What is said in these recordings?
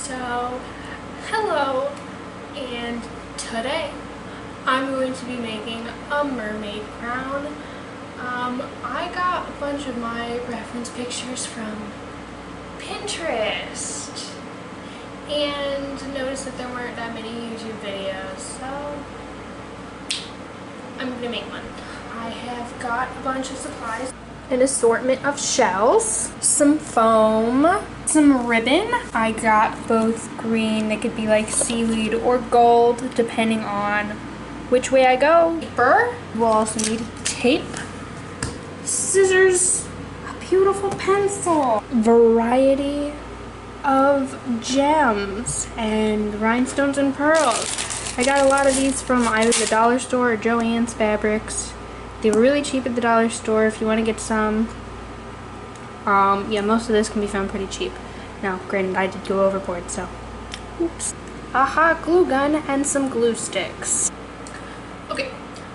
So, hello, and today I'm going to be making a mermaid crown. I got a bunch of my reference pictures from Pinterest and noticed that there weren't that many YouTube videos, so I'm going to make one. I have got a bunch of supplies. An assortment of shells, some foam, some ribbon. I got both green, they could be like seaweed or gold depending on which way I go. Paper, we'll also need tape, scissors, a beautiful pencil, variety of gems and rhinestones and pearls. I got a lot of these from either the dollar store or Joann's Fabrics. They were really cheap at the dollar store if you want to get some. Yeah, most of this can be found pretty cheap. Now, granted, I did go overboard, so oops. A hot glue gun and some glue sticks. Okay,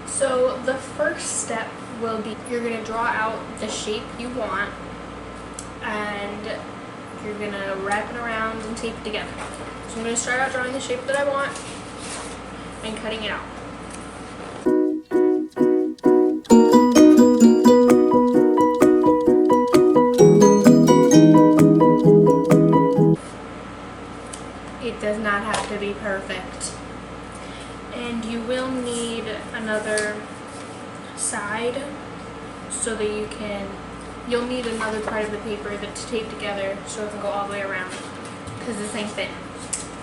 so the first step will be you're going to draw out the shape you want and you're going to wrap it around and tape it together. So I'm going to start out drawing the shape that I want and cutting it out. It does not have to be perfect. And you will need another side so that you'll need another part of the paper that's taped together so it can go all the way around, because this ain't thin.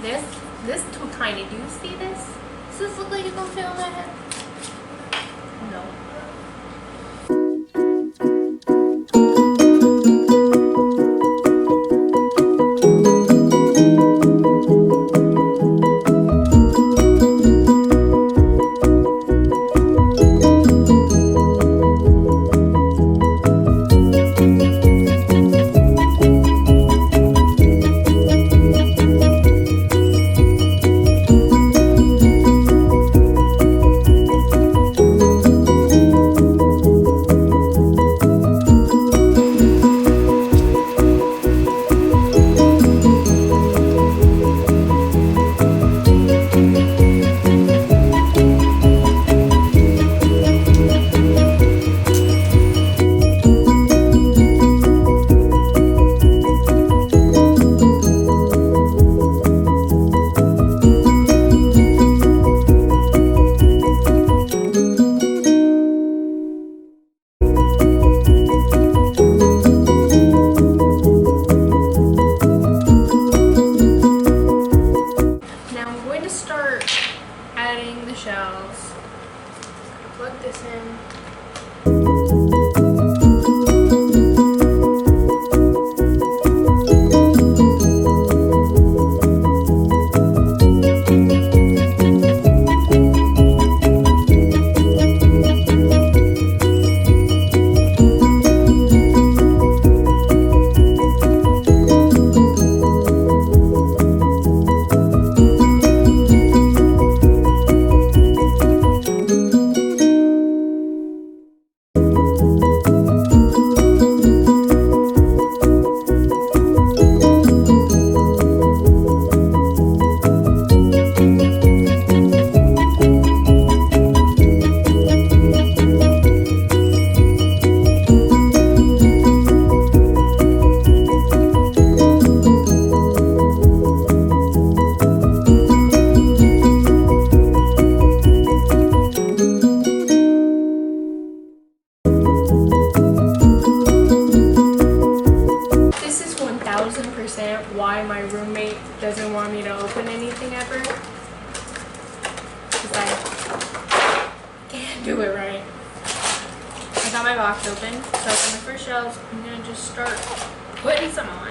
This too tiny. Do you see this? Does this look like it's gonna fit on my head? No. Adding the shells. Plug this in. Why my roommate doesn't want me to open anything ever, because I can't do it right. I got my box open, so for my first shells, I'm gonna just start putting some on.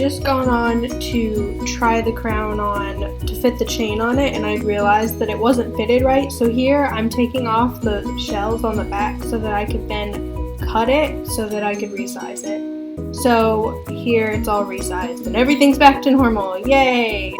just gone on to try the crown on to fit the chain on it, and I realized that it wasn't fitted right. So here I'm taking off the shells on the back so that I could then cut it so that I could resize it. So here it's all resized and everything's back to normal. Yay!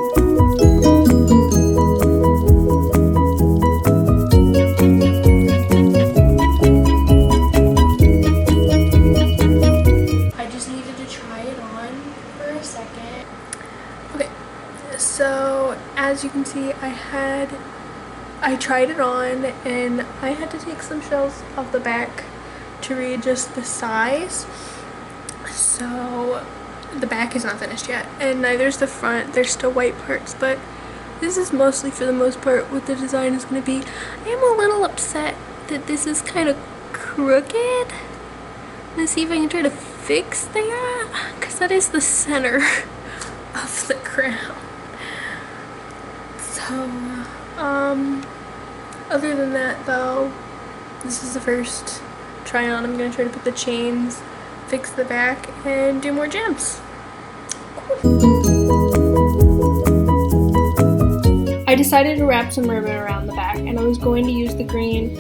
So as you can see, I tried it on and I had to take some shells off the back to readjust the size. So the back is not finished yet, and neither is the front. There's still white parts, but this is mostly, for the most part, what the design is going to be. I am a little upset that this is kind of crooked. Let's see if I can try to fix that, because that is the center of the crown. So, other than that though, this is the first try on. I'm going to try to put the chains, fix the back, and do more gems. Cool. I decided to wrap some ribbon around the back, and I was going to use the green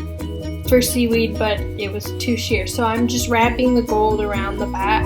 for seaweed, but it was too sheer. So I'm just wrapping the gold around the back.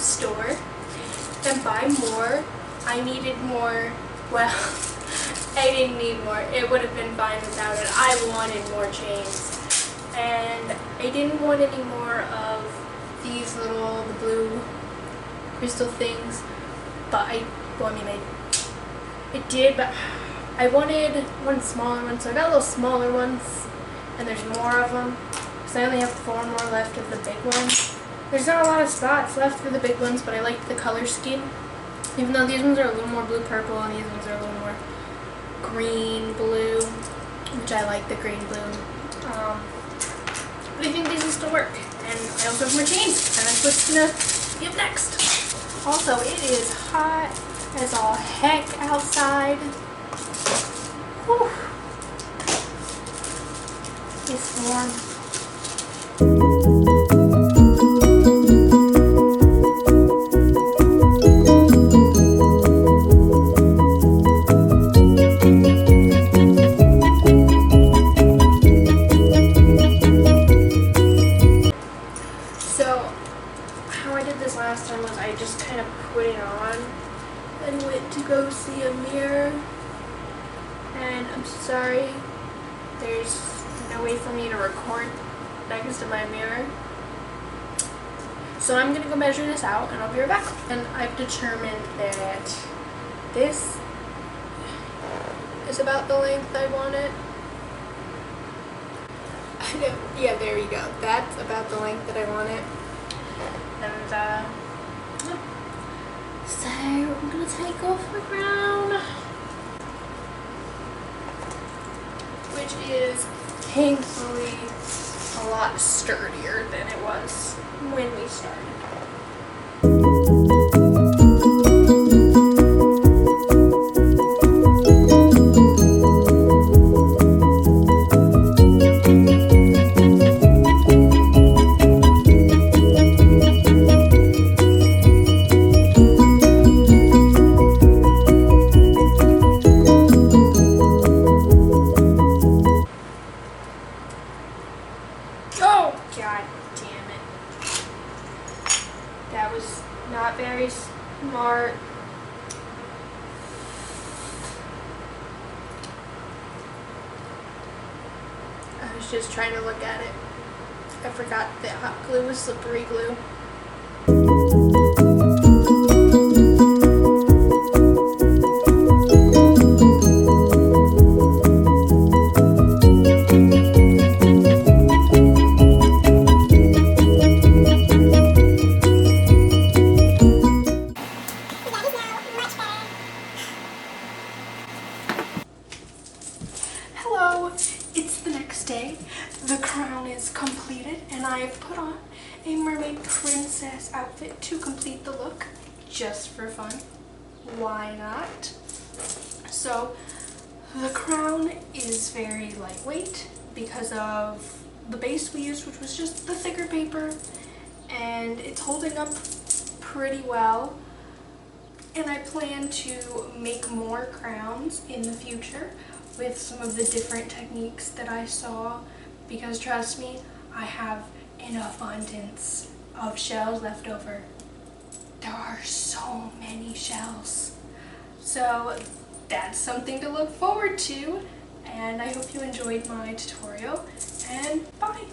Store and buy more. I needed more. Well, I didn't need more. It would have been fine without it. I wanted more chains, and I didn't want any more of these little blue crystal things. But I did, but I wanted one smaller one, so I got little smaller ones, and there's more of them. So I only have 4 more left of the big ones. There's not a lot of spots left for the big ones, but I like the color scheme. Even though these ones are a little more blue-purple and these ones are a little more green-blue, which I like the green-blue. But I think these will still work. And I also have more chains, and that's what's going to be up next. Also, it is hot as all heck outside. Whew. It's warm. Last time was I just kind of put it on and went to go see a mirror, and I'm sorry, there's no way for me to record next to my mirror, so I'm gonna go measure this out and I'll be right back. And I've determined that this is about the length I want it. Yeah, there you go, that's about the length that I want it. And so I'm gonna take off the crown, which is thankfully a lot sturdier than it was when we started. was just trying to look at it. I forgot that hot glue was slippery glue. Hello, it's the next day. The crown is completed and I have put on a mermaid princess outfit to complete the look, just for fun. Why not? So the crown is very lightweight because of the base we used, which was just the thicker paper, and it's holding up pretty well. And I plan to make more crowns in the future with some of the different techniques that I saw, because trust me, I have an abundance of shells left over. There are so many shells. So that's something to look forward to, and I hope you enjoyed my tutorial, and bye!